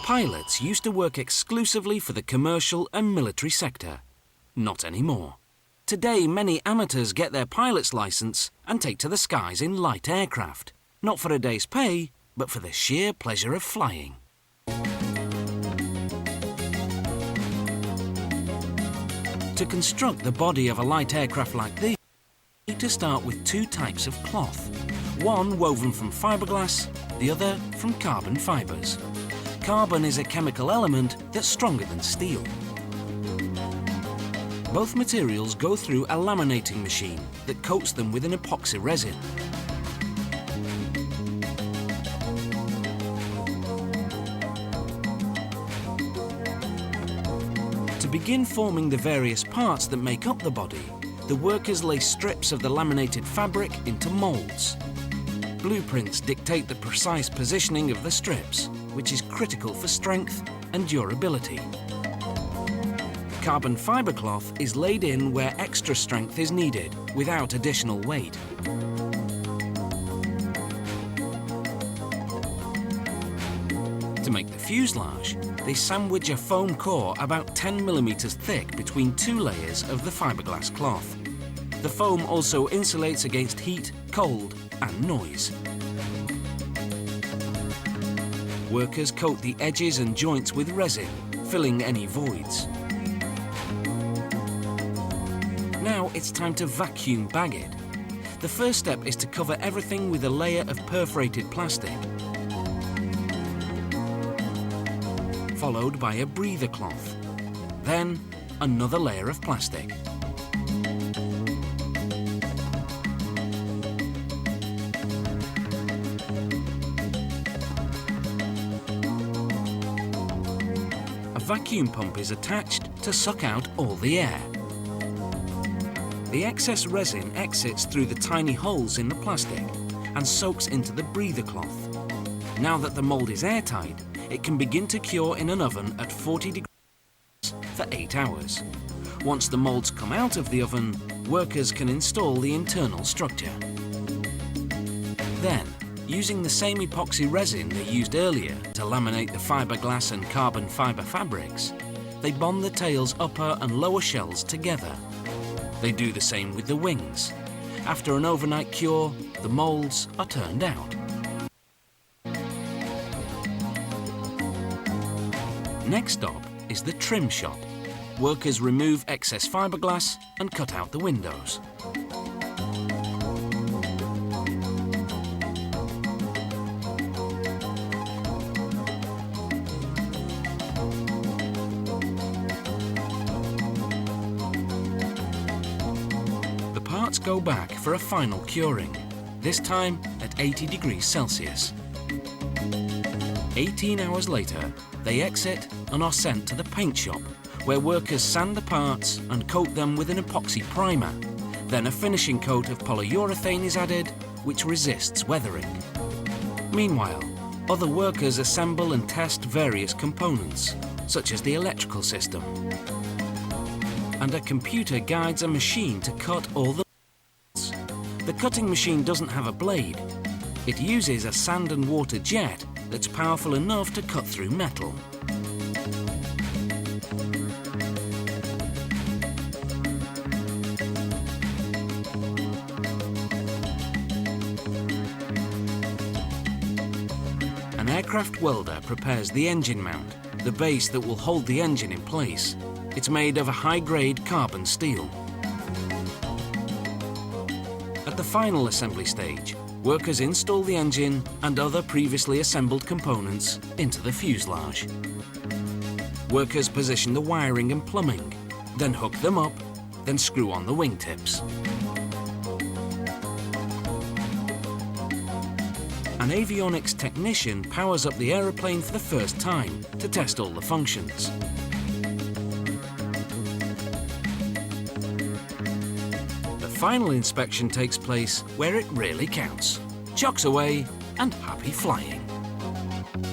Pilots used to work exclusively for the commercial and military sector. Not anymore. Today, many amateurs get their pilot's license and take to the skies in light aircraft, not for a day's pay, but for the sheer pleasure of flying. To construct the body of a light aircraft like this, you need to start with two types of cloth, one woven from fiberglass, the other from carbon fibers. Carbon is a chemical element that's stronger than steel. Both materials go through a laminating machine that coats them with an epoxy resin. To begin forming the various parts that make up the body, the workers lay strips of the laminated fabric into moulds. Blueprints dictate the precise positioning of the strips, which is critical for strength and durability. Carbon fibre cloth is laid in where extra strength is needed, without additional weight. To make the fuselage, they sandwich a foam core about 10 mm thick between two layers of the fiberglass cloth. The foam also insulates against heat, cold and noise. Workers coat the edges and joints with resin, filling any voids. Now it's time to vacuum bag it. The first step is to cover everything with a layer of perforated plastic, followed by a breather cloth, then another layer of plastic. A vacuum pump is attached to suck out all the air. The excess resin exits through the tiny holes in the plastic and soaks into the breather cloth. Now that the mould is airtight, it can begin to cure in an oven at 40 degrees for 8 hours. Once the moulds come out of the oven, workers can install the internal structure. Then, using the same epoxy resin they used earlier to laminate the fiberglass and carbon fibre fabrics, they bond the tail's upper and lower shells together. They do the same with the wings. After an overnight cure, the moulds are turned out. Next stop is the trim shop. Workers remove excess fiberglass and cut out the windows. The parts go back for a final curing, this time at 80 degrees Celsius. 18 hours later, they exit and are sent to the paint shop, where workers sand the parts and coat them with an epoxy primer. Then a finishing coat of polyurethane is added, which resists weathering. Meanwhile, other workers assemble and test various components, such as the electrical system. And a computer guides a machine to cut all the parts. The cutting machine doesn't have a blade. It uses a sand and water jet that's powerful enough to cut through metal. An aircraft welder prepares the engine mount, the base that will hold the engine in place. It's made of a high-grade carbon steel. At the final assembly stage, workers install the engine and other previously assembled components into the fuselage. Workers position the wiring and plumbing, then hook them up, then screw on the wingtips. An avionics technician powers up the aeroplane for the first time to test all the functions. The final inspection takes place where it really counts. Chocks away and happy flying.